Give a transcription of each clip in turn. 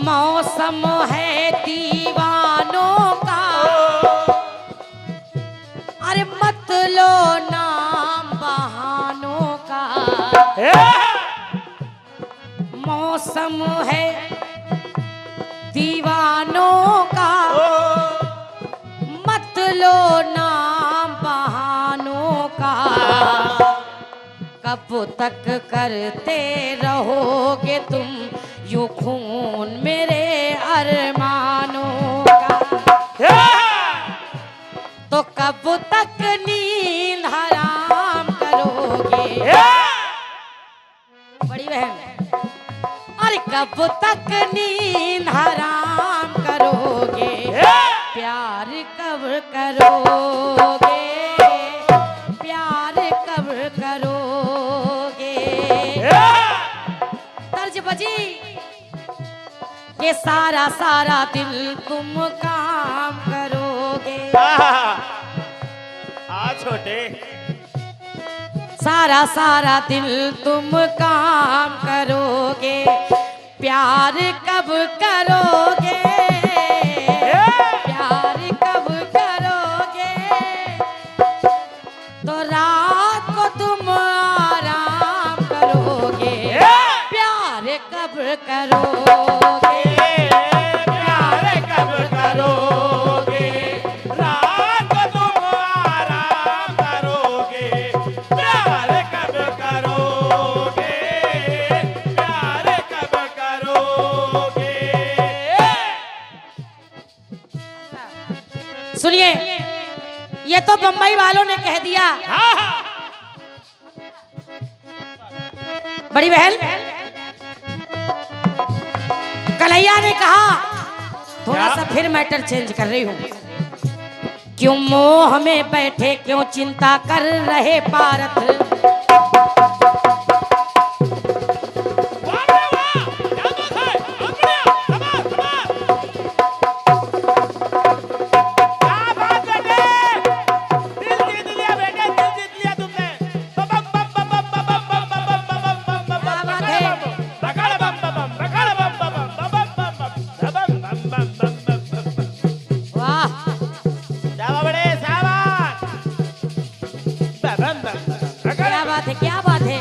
मौसम है दीवानों का, अरे मत लो नाम बहानों का। मौसम है दीवानों का, मत लो नाम बहानों का। कब तक करते रहोगे तुम यूं खून मेरे अरमानों का। तो कब तक नींद हराम करोगे बड़ी बहन, अरे कब तक नींद हराम करोगे, प्यार कब करोगे, प्यार कब करोगे। तर्ज बजी ये सारा सारा दिल तुम काम करोगे। छोटे सारा सारा दिल तुम काम करोगे, प्यार कब करोगे, प्यार कब करोगे। तो रात को तुम आराम करोगे, प्यार कब करोगे, प्यार कब करोगे। रात को तुम आराम करोगे, प्यार कब करोगे, प्यार कब करोगे। सुनिए, ये तो बम्बई वालों ने कह दिया। बड़ी बहन कन्हैया ने कहा, थोड़ा सा फिर मैटर चेंज कर रही हूँ। क्यों मोह में बैठे, क्यों चिंता कर रहे पारथ। क्या बात है।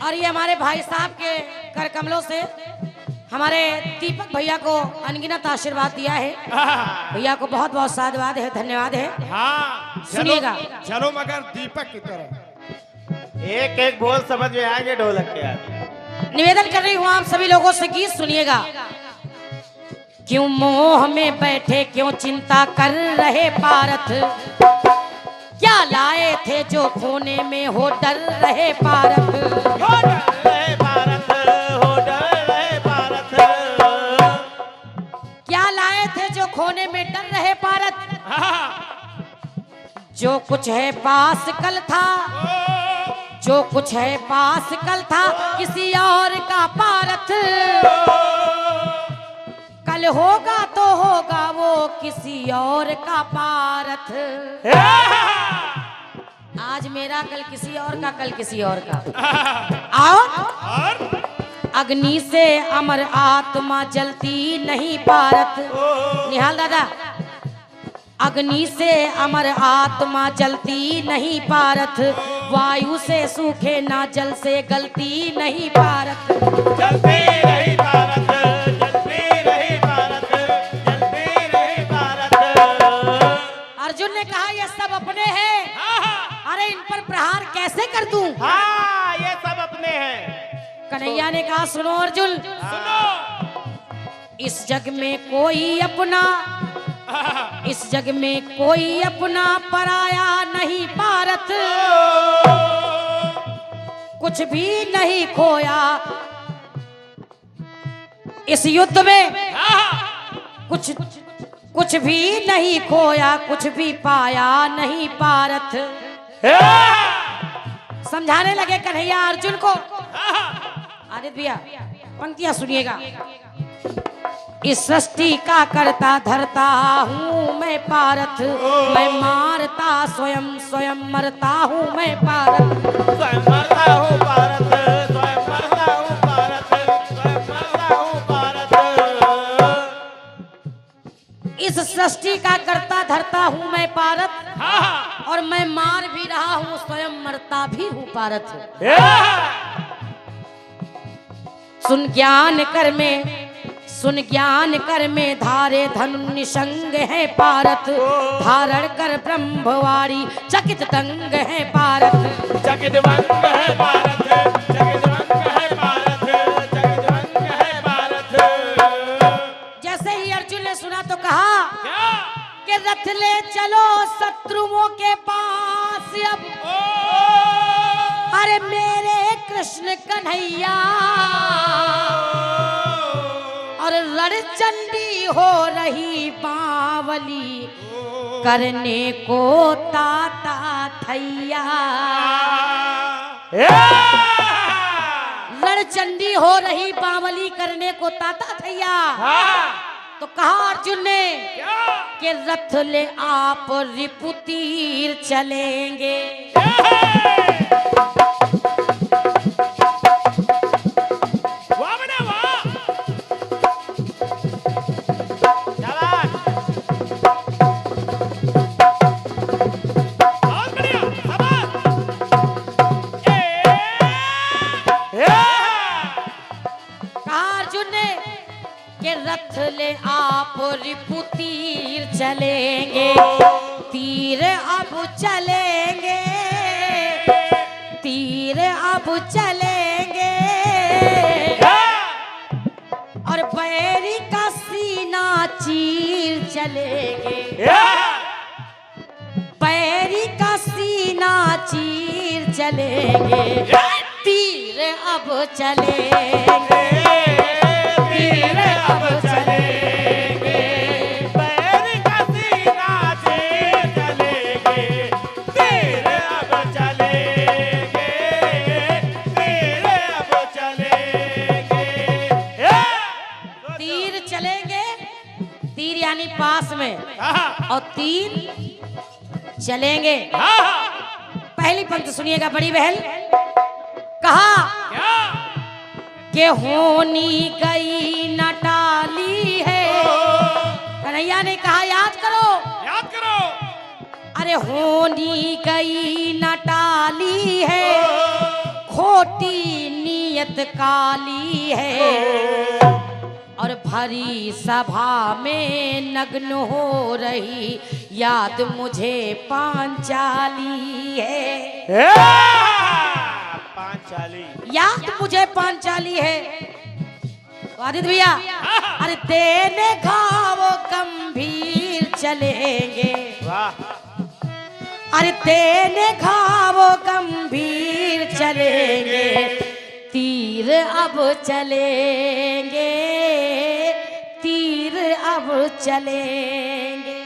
और ये हमारे भाई साहब के कर कमलों से हमारे दीपक भैया को अनगिनत आशीर्वाद दिया है। भैया को बहुत बहुत साधुवाद है, धन्यवाद है। हाँ, सुनिएगा, चलो मगर दीपक की तरह एक एक बोल समझ में आएंगे ढोलक के यार। निवेदन कर रही हूँ आप सभी लोगों से, गीत सुनिएगा। क्यों मोह में बैठे, क्यों चिंता कर रहे पारथ। क्या लाए थे जो खोने में, हो डर रहे पारथ। हो डर रहे पारथ, हो डर रहे पारथ। क्या लाए थे जो खोने में डर रहे पारथ। जो कुछ है पास कल था, जो कुछ है पास कल था, किसी और का पारथ। कल होगा तो होगा वो किसी और का पारथ। आज मेरा, कल किसी और का, कल किसी और का। और अग्नि से अमर आत्मा जलती नहीं पारथ। निहाल दादा, अग्नि से अमर आत्मा जलती नहीं पारथ। वायु से सूखे ना जल से गलती नहीं भारत। जलती रही भारत, जलती रही भारत, जलती रही भारत। अर्जुन ने कहा ये सब अपने हैं, अरे इन पर प्रहार कैसे कर दूं? हाँ, ये सब अपने हैं। कन्हैया ने कहा सुनो अर्जुन, सुनो, इस जग में कोई अपना, इस जग में कोई अपना पराया नहीं भारत। कुछ भी नहीं खोया इस युद्ध में, कुछ भी नहीं खोया, कुछ भी पाया नहीं भारत। समझाने लगे कन्हैया अर्जुन को। आदित्य भैया पंक्तियां सुनिएगा। इस सृष्टि का करता धरता हूँ मैं पारथ, मैं मारता स्वयं, स्वयं मरता हूँ मैं पारथ। स्वयं मरता हूँ भारत, स्वयं मरता हूँ भारत, स्वयं मरता हूँ भारत। इस सृष्टि का करता धरता हूँ मैं पारथ, और मैं मार भी रहा हूँ स्वयं मरता भी हूँ पारथ। सुन ज्ञान कर में, सुन ज्ञान कर में धारे धनु निसंग है पारथ। धारण कर ब्रह्मवारी चकित दंग है पारथ। चकित वंग है भारत, चकित वंग है भारत, चकित वंग है भारत। जैसे ही अर्जुन ने सुना तो कहा कि रथ ले चलो शत्रुओं के पास अब, अरे मेरे कृष्ण कन्हैया, और रणचंडी हो रही बावली करने को ताता थैया। रणचंडी हो रही बावली करने को ताता थैया। तो कहा अर्जुन ने कि रथ ले आप रिपुतीर चलेंगे। रथ ले आप रिपुतीर चलेंगे, तीर अब चलेंगे, तीर अब चलेंगे, और बैरी का सीना चीर चलेंगे। बैरी का सीना चीर चलेंगे, तीर अब चलेंगे, तीर अब चलेंगे। बैर का सीना चीर चलेंगे, तीर अब चलेंगे, तीर अब चलेंगे। तीर चलेंगे, तीर यानी पास में, और तीर चलेंगे। पहली पंक्ति सुनिएगा बड़ी बहन। कहा कि होनी गई न टाली है। कन्हैया ने कहा याद करो, याद करो। अरे होनी गई न टाली है, खोटी नीयत काली है, और भरी सभा में नग्न हो रही याद मुझे पांचाली है। पांचाली याद मुझे पांचाली है। तो आदित्य भैया, अरे देने घाव गंभीर चलेंगे, वाह। अरे देने घाव गंभीर चलेंगे, तीर अब चलेंगे, तीर अब चलेंगे।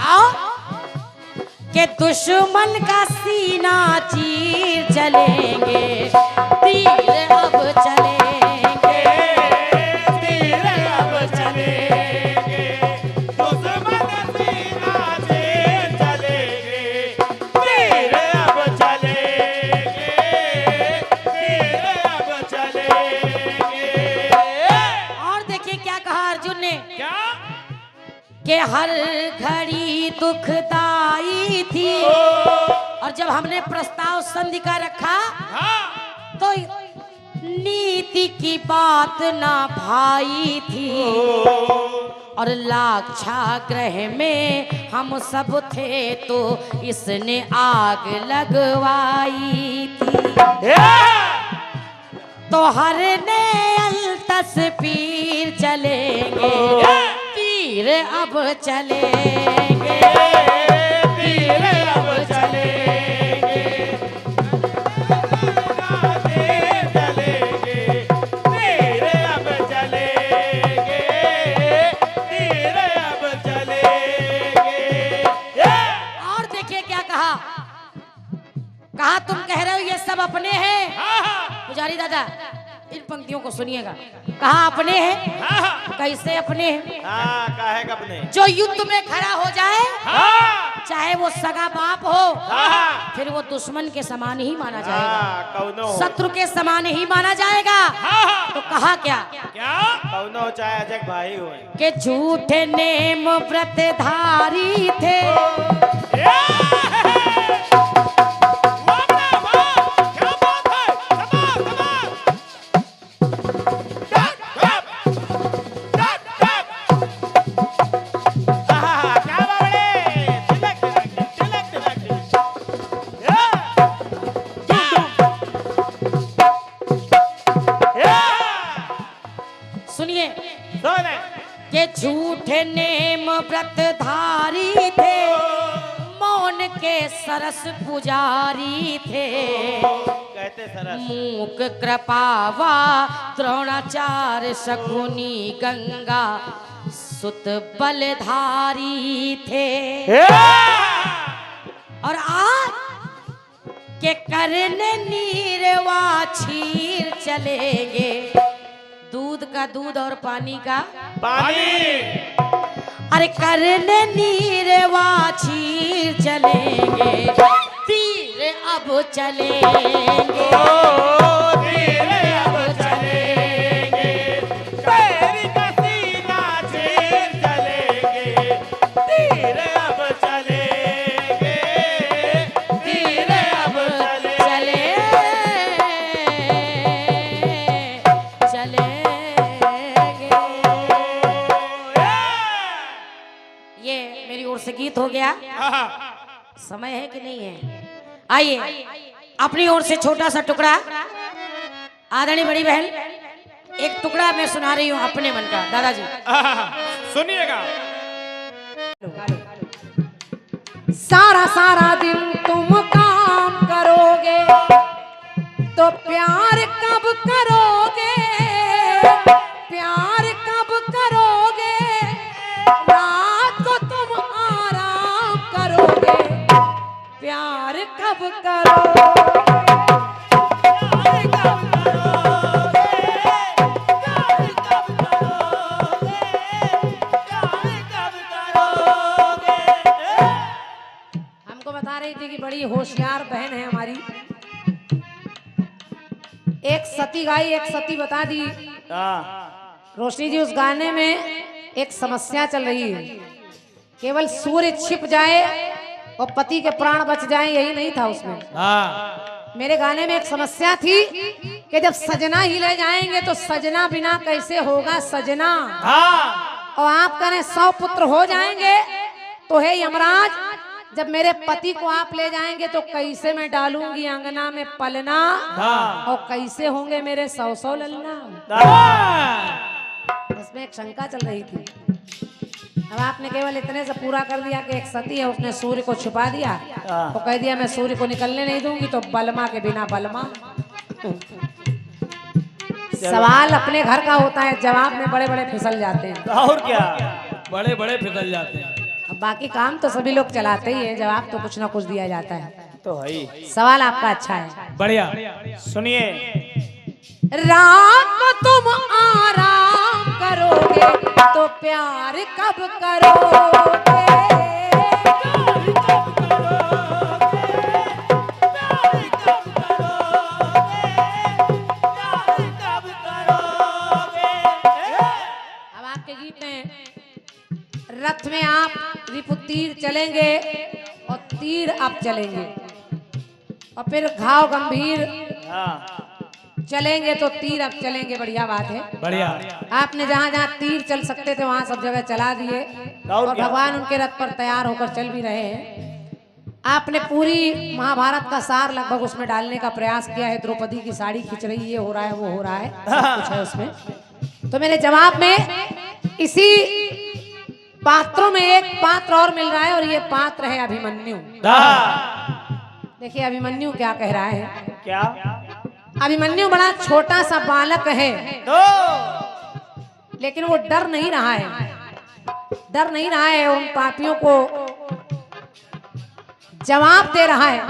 आओ के दुश्मन का सीना चीर चलेंगे, तीर अब चलेंगे, तीर अब चलेंगे। दुश्मन सीना चीर चलेंगे, तीर अब चलेंगे, तीर अब चलेंगे। और देखिए क्या कहा अर्जुन ने, क्या? कि हर घड़ी दुखदाई थी। और जब हमने प्रस्ताव संधि का रखा तो नीति की बात ना भाई थी। और लाक्षागृह में हम सब थे तो इसने आग लगवाई थी। तो हर ने अलतस पीर चलेंगे, पीर अब चलेंगे, पीर अब चलेंगे, चलेंगे, पीर अब चलेंगे, पीर अब चलेंगे। और देखिए क्या कहा, कहा तुम कह रहे हो ये सब अपने हैं। पुजारी दादा इन पंक्तियों को सुनिएगा। कहा अपने हैं, कैसे अपने हैं? हाँ, काहे का अपने? जो युद्ध में खड़ा हो जाए, चाहे वो सगा बाप हो, फिर वो दुश्मन के समान ही माना जाएगा, कौनो हो, शत्रु के समान ही माना जाएगा। तो कहा क्या, कौनो हो चाहे अजय भाई हो। कि झूठे नेम व्रतधारी थे। सुनिए कि झूठे नेम व्रतधारी थे, मौन के सरस पुजारी थे। कहते सरस मूक कृपावा द्रोणाचार्य शकुनी गंगा सुत बलधारी थे। और आज के करने नीरवा छीर चलेंगे, दूध का दूध और पानी का पानी। अरे करने नीरवा छीर चलेंगे, तीर अब चलेंगे, तीर अब चलेंगे, पैर का सीना चीर चलेंगे, तीर अब चलेंगे, तीर अब चले चलेंगे। ये मेरी ओर से गीत हो गया। समय है कि नहीं है? आइए अपनी ओर से छोटा सा टुकड़ा, आदरणीय बड़ी बहन एक टुकड़ा मैं सुना रही हूँ अपने मन का। दादाजी सुनिएगा। सारा सारा दिन तुम काम करोगे तो प्यार कब करोगे, प्यार कब करोगे, रात को तुम आराम करोगे, प्यार कब करोगे, हमको बता रही थी कि बड़ी होशियार बहन है हमारी। एक सती गाई, एक सती बता दी। रोशनी जी उस गाने में एक समस्या चल रही है, केवल सूर्य छिप जाए और पति के प्राण बच जाएं, यही नहीं था उसमें। मेरे गाने में एक समस्या थी कि जब सजना ही ले जाएंगे तो सजना बिना कैसे होगा सजना। और आप करें 100 पुत्र हो जाएंगे तो हे यमराज, जब मेरे पति को आप ले जाएंगे तो कैसे मैं डालूंगी अंगना में पलना, और कैसे होंगे मेरे 100 ललना। उसमें एक शंका चल रही थी। अब आपने केवल इतने से पूरा कर दिया कि एक सती है, उसने सूर्य को छुपा दिया, तो कह दिया मैं सूर्य को निकलने नहीं दूंगी, तो बलमा के बिना बलमा। सवाल अपने घर का होता है, जवाब में बड़े बड़े फिसल जाते हैं। और क्या, बड़े बड़े फिसल जाते हैं। अब बाकी काम तो सभी लोग चलाते ही हैं, जवाब तो कुछ ना कुछ दिया जाता है। तो है ही। सवाल आपका अच्छा है। बढ़िया। सुनिए। रात को तुम आराम करोगे तो प्यार कब करोगे, अब आपके गीत में रथ में आप रिपुतीर चलेंगे तीर अब चलेंगे, और फिर घाव गंभीर हाँ चलेंगे तो तीर अब चलेंगे। बढ़िया बात है। बढ़िया। आपने जहाँ जहाँ तीर चल सकते थे वहां सब जगह चला दिए, और और क्या? भगवान उनके रथ पर तैयार होकर चल भी रहे हैं। आपने पूरी महाभारत का सार लगभग उसमें डालने का प्रयास किया है। द्रौपदी की साड़ी खींच रही है, ये हो रहा है, वो हो रहा है, सब कुछ है उसमें। तो मेरे जवाब में इसी पात्रों में एक पात्र और मिल रहा है, और ये पात्र है अभिमन्यु। देखिए अभिमन्यु क्या कह रहा है। क्या? अभिमन्यु बड़ा छोटा सा बालक है, तो लेकिन वो डर नहीं रहा है, डर नहीं रहा है। उन पापियों को जवाब दे रहा है।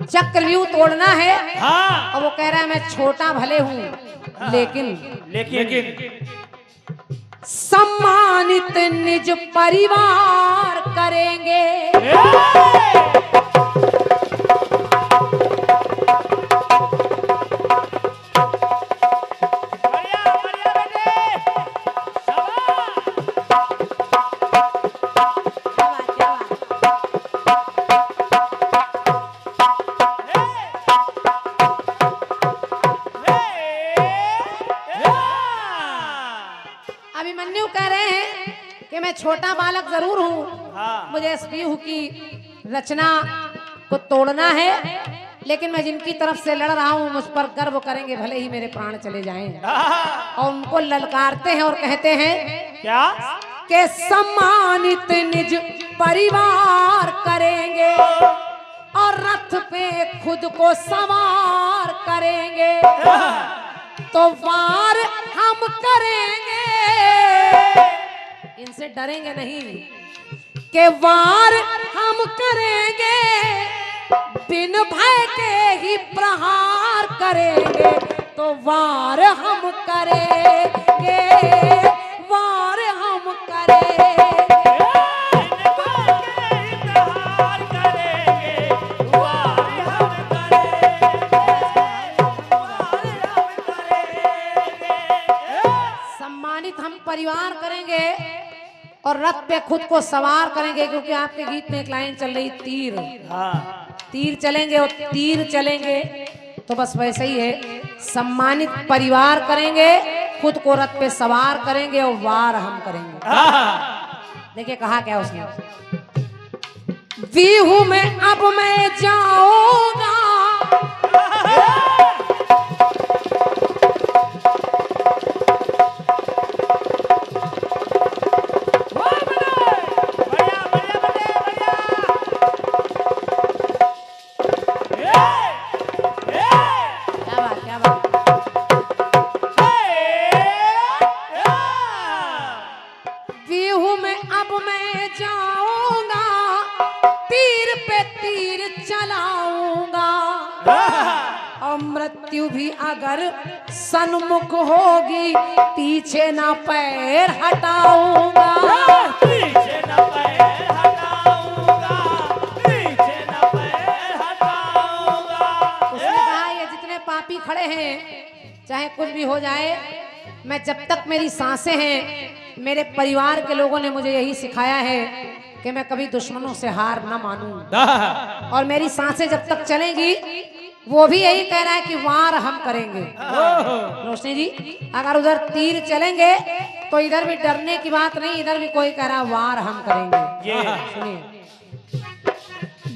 चक्रव्यूह तोड़ना है, हाँ। और वो कह रहा है मैं छोटा भले हूं, लेकिन सम्मानित निज परिवार करेंगे। बढ़िया बढ़िया बेटे, अभिमन्यु कह रहे हैं कि मैं छोटा बालक जरूर हूँ, हाँ। मुझे स्पीहू की रचना को तोड़ना है, लेकिन मैं जिनकी तरफ से लड़ रहा हूँ मुझ पर गर्व करेंगे, भले ही मेरे प्राण चले जाएं। और उनको ललकारते हैं और कहते हैं क्या? कि सम्मानित निज परिवार करेंगे, और रथ पे खुद को सवार करेंगे, तो वार हम करेंगे। इनसे डरेंगे नहीं, कि वार हम करेंगे, बिन भय के ही प्रहार करेंगे, तो वार हम करेंगे, वार हम करेंगे। सम्मानित हम परिवार करेंगे, और रथ पे खुद को सवार करेंगे, क्योंकि आपके गीत में एक लाइन चल रही तीर, हाँ तीर चलेंगे और तीर चलेंगे, तो बस वैसे ही है। सम्मानित परिवार करेंगे, खुद को रथ पे सवार करेंगे, और वार हम करेंगे। देखिए कहा क्या उसने, बीहू में अब मैं जाऊंगा, क्या बात। बीहू में अब मैं जाऊंगा, तीर पे तीर चलाऊंगा, और मृत्यु भी अगर सन्मुख होगी, पीछे ना पैर हटाऊंगा। पीछे न पैर हटाऊंगा, पीछे न पैर हटाऊंगा। उसने कहा ये जितने पापी खड़े हैं, चाहे कुछ भी हो जाए, मैं जब तक मेरी सांसें हैं, मेरे परिवार के लोगों ने मुझे यही सिखाया है कि मैं कभी दुश्मनों से हार न मानूं, और मेरी सांसें जब तक चलेंगी, वो भी यही कह रहा है कि वार हम करेंगे। रोशनी जी, अगर उधर तीर चलेंगे तो इधर भी डरने की बात नहीं, इधर भी कोई कह रहा है वार हम करेंगे। ये सुनिए,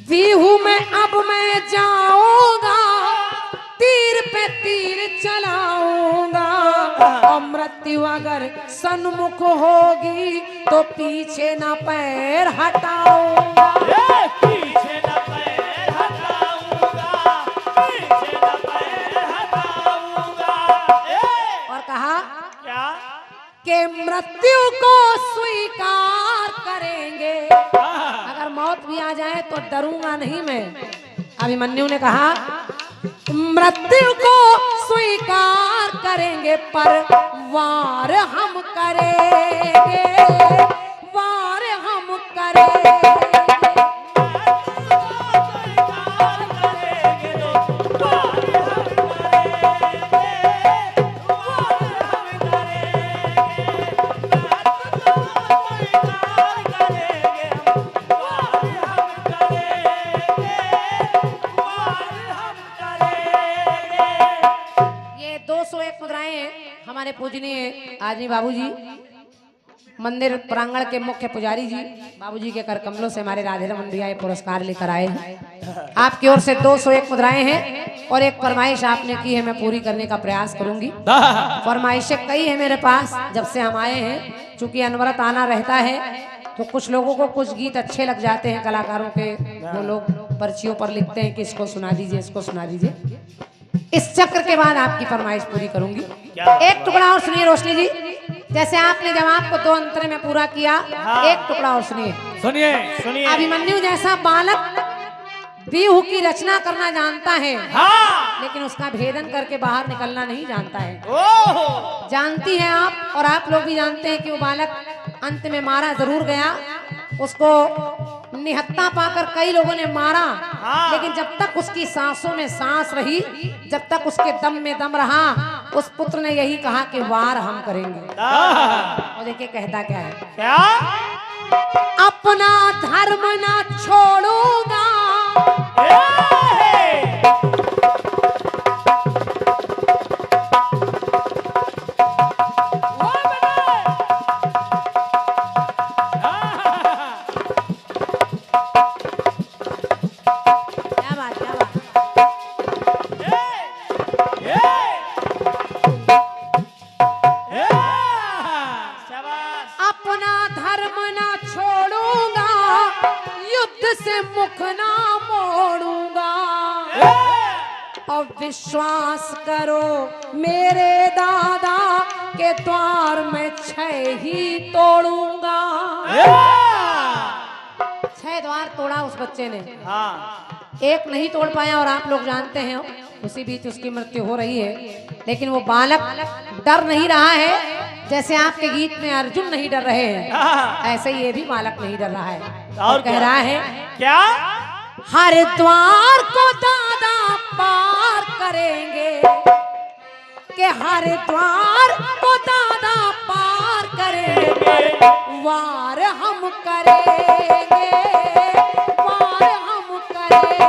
बीहू में अब मैं जाऊंगा, तीर पे तीर चलाऊंगा, और मृत्यु अगर सन्मुख होगी, तो पीछे ना पैर हटाऊंगा। पीछे न पैर हटाऊंगा, पीछे न पैर हटाऊंगा। और कहा क्या? कि मृत्यु को स्वीकार करेंगे, अगर मौत भी आ जाए तो डरूंगा नहीं मैं। अभिमन्यु ने कहा मृत्यु को स्वीकार करेंगे, पर वार हम करेंगे, वार हम करेंगे। हमारे पूजनीय आदमी बाबूजी मंदिर प्रांगण के मुख्य पुजारी जी बाबूजी के कर कमलों से हमारे राधे रमन भैया ये पुरस्कार लेकर आए हैं। आपकी ओर से 201 मुद्राएं हैं और एक फरमाइश आपने की है, मैं पूरी करने का प्रयास करूंगी। फरमाइशें कई है मेरे पास जब से हम आए हैं, चूंकि अनवरत आना रहता है तो कुछ लोगों को कुछ गीत अच्छे लग जाते हैं कलाकारों के, वो लोग पर्चियों पर लिखते हैं कि इसको सुना दीजिए, इसको सुना दीजिए। इस चक्र के बाद आपकी फरमाइश पूरी करूंगी। एक टुकड़ा और सुनिए रोशनी जी, जैसे आपने जब आपको 2 अंतरे में पूरा किया, एक टुकड़ा और सुनिए। सुनिए सुनिए। अभिमन्यु जैसा बालक बिहू की रचना करना जानता है, लेकिन उसका भेदन करके बाहर निकलना नहीं जानता है। जानती हैं आप और आप लोग भी जानते हैं कि वो बालक अंत में मारा जरूर गया, उसको निहत्ता पाकर कई लोगों ने मारा, लेकिन जब तक उसकी सांसों में सांस रही, जब तक उसके दम में दम रहा, उस पुत्र ने यही कहा कि वार हम करेंगे। और देखिए कहता क्या है, क्या? अपना धर्म ना छोड़ूंगा, अपना धर्म ना छोड़ूंगा, युद्ध से मुख ना मोड़ूंगा, और विश्वास करो मेरे दादा के द्वार में 6 ही तोड़ूंगा। 6 द्वार तोड़ा उस बच्चे ने, एक नहीं तोड़ पाया और आप लोग जानते हैं उसी बीच उसकी मृत्यु हो रही है, लेकिन वो बालक डर नहीं रहा है। जैसे आपके गीत में अर्जुन नहीं डर रहे हैं, ऐसे ही ये भी बालक नहीं डर रहा है और कह रहा है क्या? हर द्वार को दादा पार करेंगे, कि हर द्वार को दादा पार करेंगे, वार हम करेंगे, वार हम करेंगे।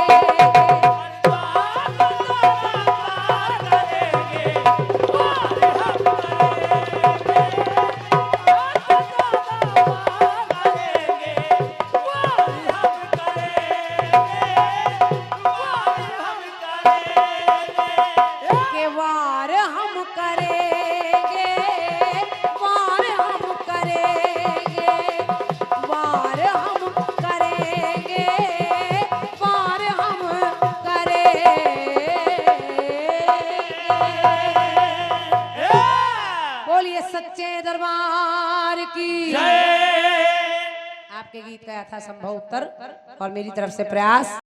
सच्चे दरबार की आपके गीत का यथासंभव उत्तर और मेरी तरफ से प्रयास।